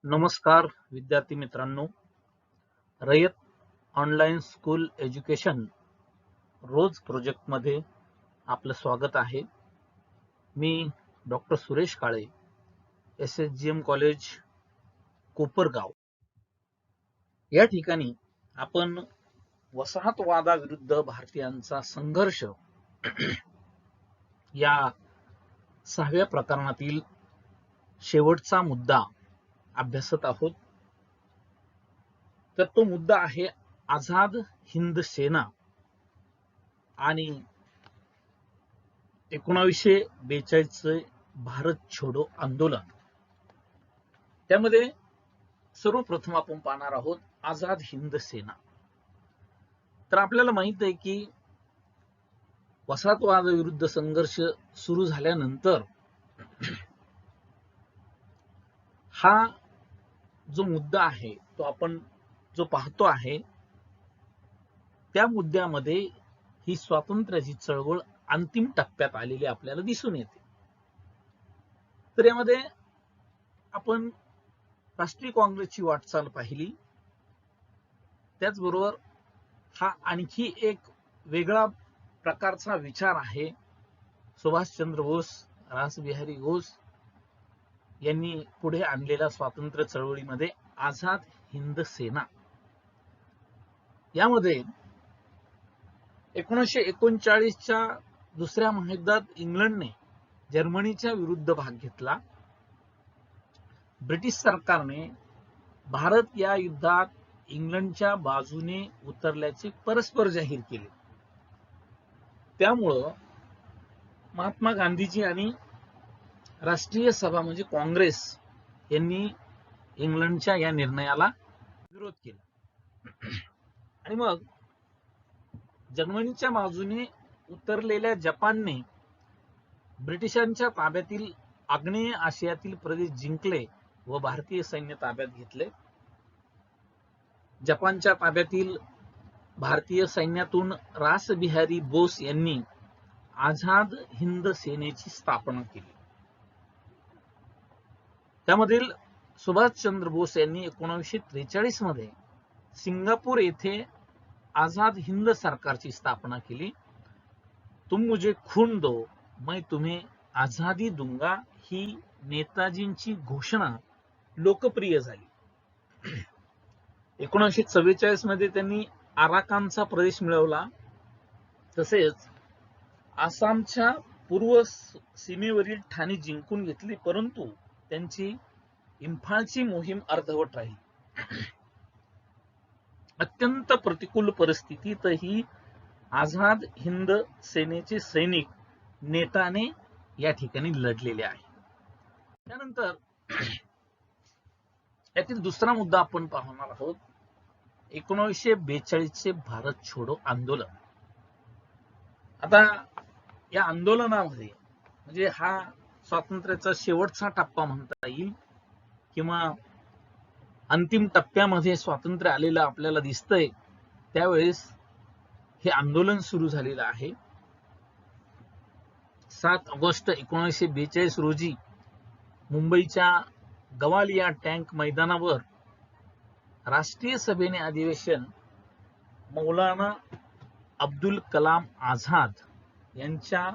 नमस्कार विद्यार्थी मित्रांनो. रयत ऑनलाईन स्कूल एज्युकेशन रोज प्रोजेक्ट मध्ये आपलं स्वागत आहे. मी डॉक्टर सुरेश काळे, SSGM कॉलेज कोपरगाव. या ठिकाणी आपण वसाहतवादाविरुद्ध भारतीयांचा संघर्ष या 6व्या प्रकरणातील शेवटचा मुद्दा अभ्यासत आहोत. तर तो मुद्दा आहे आझाद हिंद सेना आणि 1942 भारत छोडो आंदोलन. त्यामध्ये सर्वप्रथम आपण पाहणार आहोत आझाद हिंद सेना. तर आपल्याला माहित आहे की वसाहतवादाविरुद्ध संघर्ष सुरू झाल्यानंतर हा जो मुद्दा आहे तो आपण जो पाहतो आहे त्या मुद्द्यामध्ये ही स्वातंत्र्याची चळवळ अंतिम टप्प्यात आलेली आपल्याला दिसून येते. तर यामध्ये आपण राष्ट्रीय काँग्रेसची वाटचाल पाहिली. त्याचबरोबर हा आणखी एक वेगळा प्रकारचा विचार आहे सुभाषचंद्र बोस, रासबिहारी घोष यांनी पुढे आणलेल्या स्वातंत्र्य चळवळीमध्ये आझाद हिंद सेना. यामध्ये 1939च्या दुसऱ्या महायुद्धात इंग्लंडने जर्मनीच्या विरुद्ध भाग घेतला. ब्रिटिश सरकारने भारत या युद्धात इंग्लंडच्या बाजूने उतरल्याचे परस्पर जाहीर केले. त्यामुळं महात्मा गांधीजी आणि राष्ट्रीय सभा म्हणजे काँग्रेस यांनी इंग्लंडच्या या निर्णयाला विरोध केला. आणि मग जर्मनीच्या बाजूने उतरलेल्या जपानने ब्रिटिशांच्या ताब्यातील आग्नेय आशियातील प्रदेश जिंकले व भारतीय सैन्य ताब्यात घेतले. जपानच्या ताब्यातील भारतीय सैन्यातून रासबिहारी बोस यांनी आझाद हिंद सेनेची स्थापना केली. त्यामधील सुभाषचंद्र बोस यांनी 1943 मध्ये सिंगापूर येथे आझाद हिंद सरकारची स्थापना केली. तुम मुझे खून दो मैं तुम्हें आझादी दूंगा ही नेताजींची घोषणा लोकप्रिय झाली. 1944 मध्ये त्यांनी आराकानचा प्रदेश मिळवला. तसेच आसामच्या पूर्व सीमेवरील ठाणी जिंकून घेतली, परंतु त्यांची इम्फाळची मोहीम अर्धवट राहिली. अत्यंत प्रतिकूल परिस्थितीतही आझाद हिंद सेनेचे सैनिक नेटाने या ठिकाणी लढलेले आहे. त्यानंतर यातील दुसरा मुद्दा आपण पाहणार आहोत 1942 चे भारत छोडो आंदोलन. आता या आंदोलनामध्ये म्हणजे हा स्वातंत्र्याचा शेवटचा टप्पा म्हणता येईल किंवा अंतिम टप्प्यामध्ये स्वातंत्र्य आलेलं आपल्याला दिसतंय. त्यावेळेस हे आंदोलन सुरू झालेलं आहे. 7 ऑगस्ट 1942 रोजी मुंबईच्या गवालिया टँक मैदानावर राष्ट्रीय सभेने अधिवेशन मौलाना अब्दुल कलाम आझाद यांच्या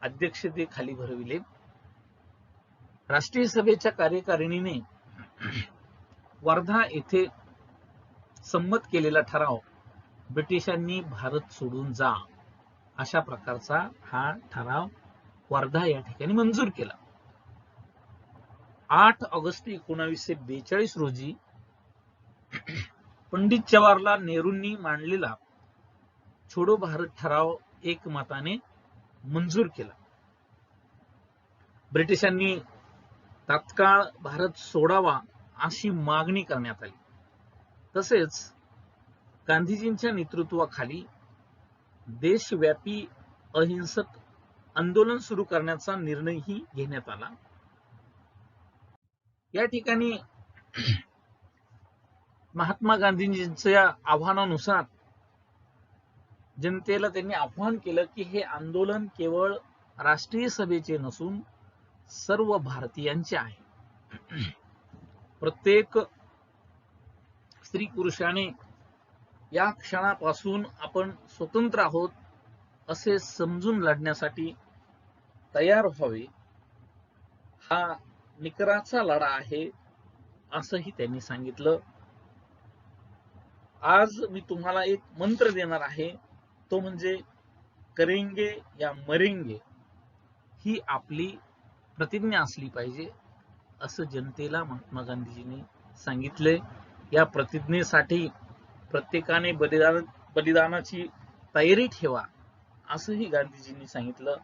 अध्यक्षतेखाली भरविले. राष्ट्रीय सभेच्या कार्यकारिणीने वर्धा येथे संमत केलेला ठराव ब्रिटिशांनी भारत सोडून जा अशा प्रकारचा हा ठराव वर्धा या ठिकाणी मंजूर केला. 8 ऑगस्ट 1942 रोजी पंडित जवाहरलाल नेहरूंनी मांडलेला छोडो भारत ठराव एकमताने मंजूर केला. ब्रिटिशांनी तात्काळ भारत सोडावा अशी मागणी करण्यात आली. तसेच गांधीजींच्या नेतृत्वाखाली देशव्यापी अहिंसक आंदोलन सुरू करण्याचा निर्णयही घेण्यात आला. या ठिकाणी महात्मा गांधीजींच्या आव्हानानुसार जनतेला त्यांनी आव्हान केलं की हे आंदोलन केवळ राष्ट्रीय सभेचे नसून सर्व भारतीयांचे आहे. प्रत्येक स्त्री पुरुषाने या क्षणापासून आपण स्वतंत्र आहोत असे समजून लढण्यासाठी तयार व्हावे. हा निकराचा लढा आहे असंही त्यांनी सांगितलं. आज मी तुम्हाला एक मंत्र देणार आहे, तो म्हणजे करेंगे या मरेंगे ही आपली प्रतिज्ञा असली पाहिजे असं जनतेला महात्मा गांधीजींनी सांगितले. या प्रतिज्ञेसाठी प्रत्येकाने बलिदानाची तयारी ठेवा असंही गांधीजींनी सांगितलं.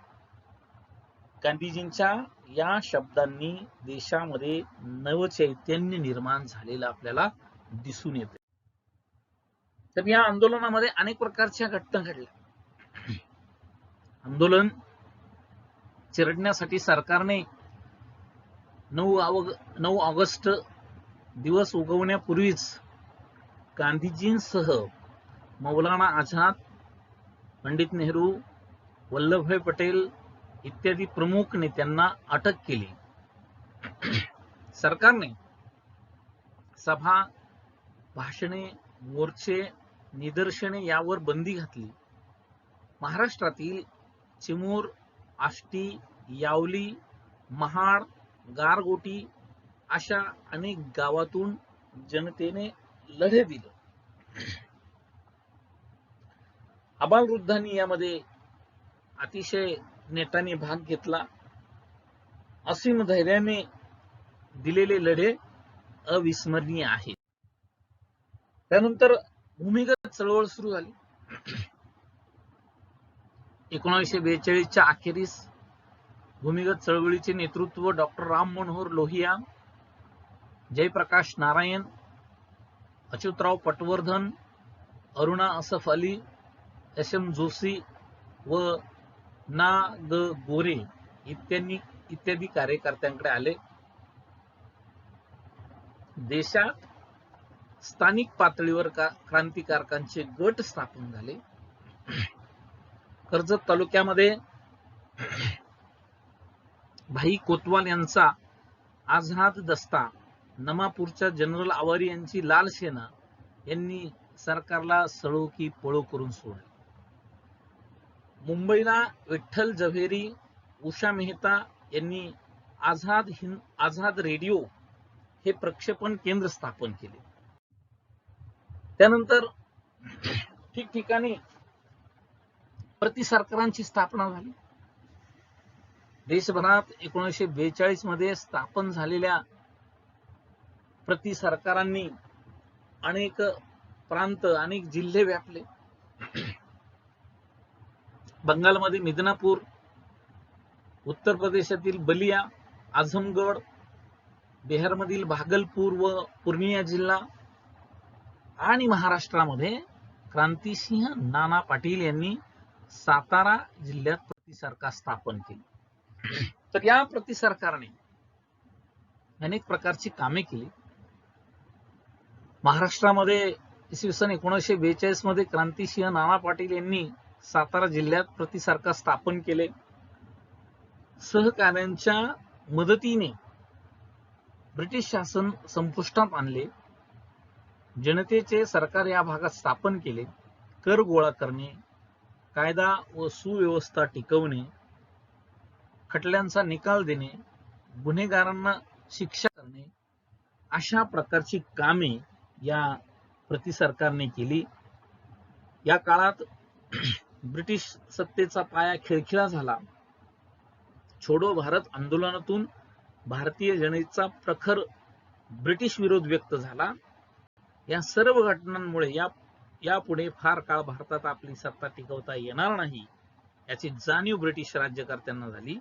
गांधीजींच्या या शब्दांनी देशामध्ये नवचैतन्य निर्माण झालेलं आपल्याला दिसून येते. तर या आंदोलनामध्ये अनेक प्रकारच्या घटना घडल्या. आंदोलन चिरडण्यासाठी सरकारने 9 ऑगस्ट दिवस उगवण्यापूर्वीच गांधीजींसह मौलाना आझाद, पंडित नेहरू, वल्लभभाई पटेल इत्यादी प्रमुख नेत्यांना अटक केली. सरकारने सभा, भाषणे, मोर्चे, निदर्शने यावर बंदी घातली. महाराष्ट्रातील चिमूर, आष्टी, यावली, महाड, गारगोटी अशा अनेक गावातून जनतेने लढे दिले. आबालवृद्धांनी यामध्ये अतिशय नेटाने भाग घेतला. असीम धैर्याने दिलेले लढे अविस्मरणीय आहेत. त्यानंतर भूमिगत चळवळ सुरू झाली. 1942च्या अखेरीस भूमिगत चळवळीचे नेतृत्व डॉक्टर राम मनोहर लोहिया, जयप्रकाश नारायण, अच्युतराव पटवर्धन, अरुणा असफ अली, एस.एम. जोशी व ना. ग. गोरे इत्यादी कार्यकर्त्यांकडे आले. देशात स्थानिक पातळीवर क्रांतिकारकांचे गट स्थापन झाले. कर्जत तालुक्यामध्ये भाई कोतवाल यांचा आझाद दस्ता, नमापूरच्या जनरल आवारी यांची लाल सेना यांनी सरकारला सळो की पळो करून सोडले. मुंबईला विठ्ठल जव्हेरी, उषा मेहता यांनी आझाद रेडिओ हे प्रक्षेपण केंद्र स्थापन केले. त्यानंतर ठिकठिकाणी प्रतिसरकारांची स्थापना झाली. देशभरात 1942 मध्ये स्थापन झालेल्या प्रतिसरकारांनी अनेक प्रांत, अनेक जिल्हे व्यापले. बंगालमध्ये मिदनापूर, उत्तर प्रदेशातील बलिया, आझमगड, बिहारमधील भागलपूर व पूर्णिया जिल्हा आणि महाराष्ट्रामध्ये क्रांतिसिंह नाना पाटील यांनी सातारा जिल्ह्यात प्रतिसरकार स्थापन केली. तर या प्रतिसरकारने अनेक प्रकारची कामे केली. महाराष्ट्रामध्ये इसवी सन 1942 मध्ये क्रांतिसिंह नाना पाटील यांनी सातारा जिल्ह्यात प्रतिसरकार स्थापन केले. सहकार्यांच्या मदतीने ब्रिटिश शासन संपुष्टात आणले. जनतेचे सरकार या भागात स्थापन केले. कर गोळा करणे, कायदा व सुव्यवस्था टिकवणे, खटल्यांचा निकाल देणे, गुन्हेगारांना शिक्षा करणे अशा प्रकारची कामे या प्रतिसरकारने केली. या काळात ब्रिटिश सत्तेचा पाया खिळखिळा झाला. छोडो भारत आंदोलनातून भारतीय जनतेचा प्रखर ब्रिटिश विरोध व्यक्त झाला. या सर्व घटनांमुळे यापुढे फार काळ भारतात आपली सत्ता टिकवता येणार नाही याची जाणीव ब्रिटिश राज्यकर्त्यांना झाली.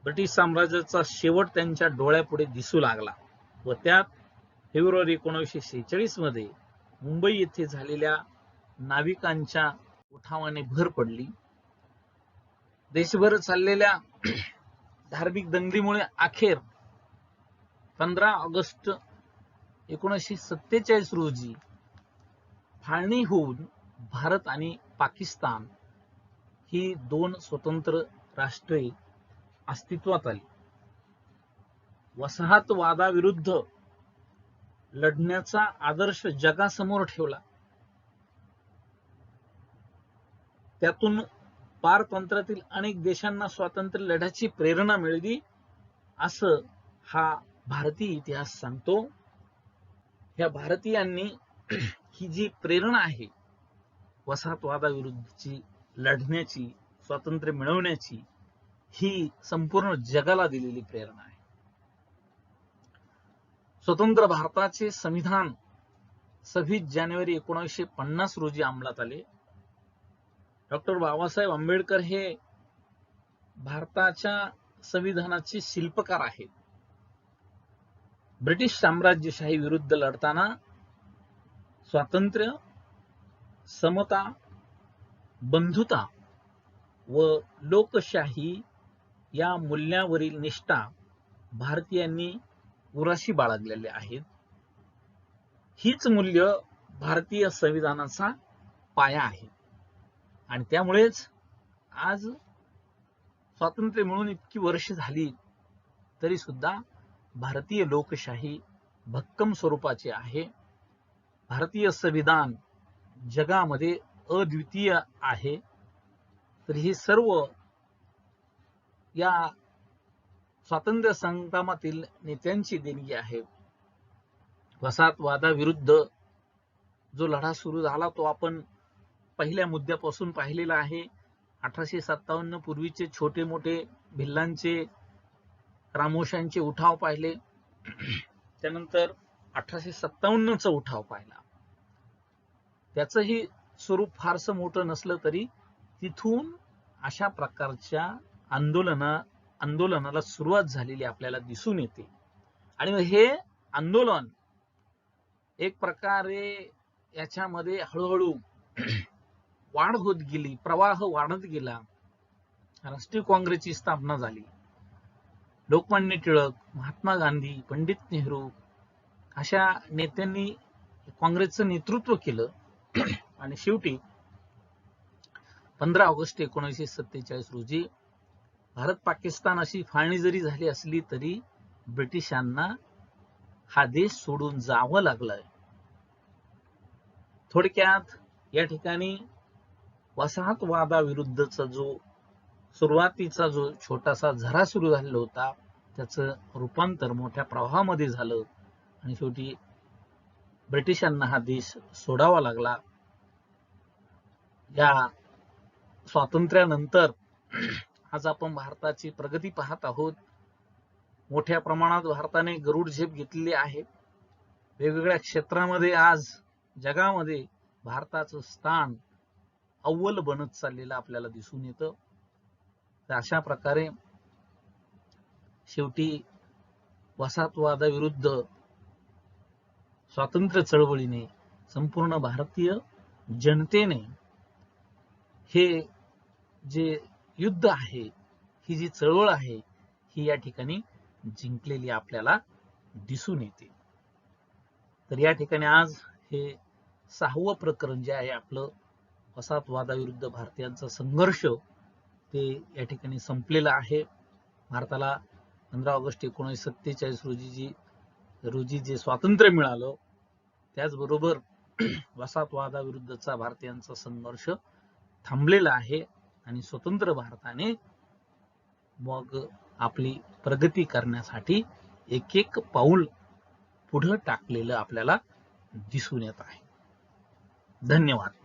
ब्रिटिश साम्राज्याचा शेवट त्यांच्या डोळ्यापुढे दिसू लागला व त्यात फेब्रुवारी 1946 मध्ये मुंबई येथे झालेल्या नाविकांच्या उठावाने भर पडली. देशभर चाललेल्या धार्मिक दंगलीमुळे अखेर 15 ऑगस्ट 1947 रोजी फाळणी होऊन भारत आणि पाकिस्तान ही 2 स्वतंत्र राष्ट्रे अस्तित्वात आली. वसाहतवादाविरुद्ध लढण्याचा आदर्श जगासमोर ठेवला. त्यातून पारतंत्र्यातील अनेक देशांना स्वातंत्र्य लढ्याची प्रेरणा मिळाली असं हा भारतीय इतिहास सांगतो. या भारतीयांनी ही जी प्रेरणा आहे वसाहतवादाविरुद्धची लढण्याची, स्वातंत्र्य मिळवण्याची, ही संपूर्ण जगाला दिलेली प्रेरणा आहे. स्वतंत्र भारताचे संविधान 26 जानेवारी 1950 रोजी अंमलात आले. डॉक्टर बाबासाहेब आंबेडकर हे भारताच्या संविधानाचे शिल्पकार आहेत. ब्रिटिश साम्राज्यशाही विरुद्ध लढताना स्वातंत्र्य, समता, बंधुता व लोकशाही या मूल्यावरील निष्ठा भारतीयांनी उराशी बाळगलेले आहेत. हीच मूल्य भारतीय संविधानाचा पाया आहे आणि त्यामुळेच आज स्वातंत्र्य मिळून इतकी वर्ष झाली तरी सुद्धा भारतीय लोकशाही भक्कम स्वरूपाची आहे. भारतीय संविधान जगामध्ये अद्वितीय आहे. तर हे सर्व या स्वातंत्र्य संग्रामातील नेत्यांची देणगी आहे. वसाहतवादाविरुद्ध जो लढा सुरू झाला तो आपण पहिल्या मुद्द्यापासून पाहिलेला आहे. 1857 पूर्वीचे छोटे मोठे भिल्लांचे, रामोशांचे उठाव पाहिले. त्यानंतर 1857चा उठाव पाहिला. त्याचंही स्वरूप फारसं मोठं नसलं तरी तिथून अशा प्रकारच्या आंदोलनाला सुरुवात झालेली आपल्याला दिसून येते. आणि हे आंदोलन एक प्रकारे याच्यामध्ये हळूहळू वाढ होत गेली, प्रवाह वाढत गेला. राष्ट्रीय काँग्रेसची स्थापना झाली. लोकमान्य टिळक, महात्मा गांधी, पंडित नेहरू अशा नेत्यांनी काँग्रेसचं नेतृत्व केलं आणि शेवटी 15 ऑगस्ट 1947 रोजी भारत पाकिस्तान अशी फाळणी जरी झाली असली तरी ब्रिटिशांना हा देश सोडून जावं लागलं. थोडक्यात या ठिकाणी वसाहतवादाविरुद्धचा जो सुरुवातीचा जो छोटासा झरा सुरू झालेला होता त्याचं रूपांतर मोठ्या प्रवाहामध्ये झालं आणि शेवटी ब्रिटिशांना हा देश सोडावा लागला. या स्वातंत्र्यानंतर आज आपण भारताची प्रगती पाहत आहोत. मोठ्या प्रमाणात भारताने गरुड झेप घेतलेली आहे. वेगवेगळ्या क्षेत्रामध्ये आज जगामध्ये भारताचं स्थान अव्वल बनत चाललेलं आपल्याला दिसून येतं. तर अशा प्रकारे शेवटी वसाहतवादाविरुद्ध स्वातंत्र्य चळवळीने संपूर्ण भारतीय जनतेने हे जे युद्ध आहे, ही जी चळवळ आहे, ही या ठिकाणी जिंकलेली आपल्याला दिसून येते. तर या ठिकाणी आज हे 6वं प्रकरण जे आहे आपलं वसाहतवादाविरुद्ध भारतीयांचा संघर्ष ते या ठिकाणी संपलेलं आहे. भारताला 15 ऑगस्ट 1947 रोजी जे स्वातंत्र्य मिळालं त्याचबरोबर वसाहतवादाविरुद्धचा भारतीयांचा संघर्ष थांबलेला आहे आणि स्वतंत्र भारताने मग आपली प्रगती करण्यासाठी एक एक पाऊल पुढे टाकलेलं आपल्याला दिसून येत आहे. धन्यवाद.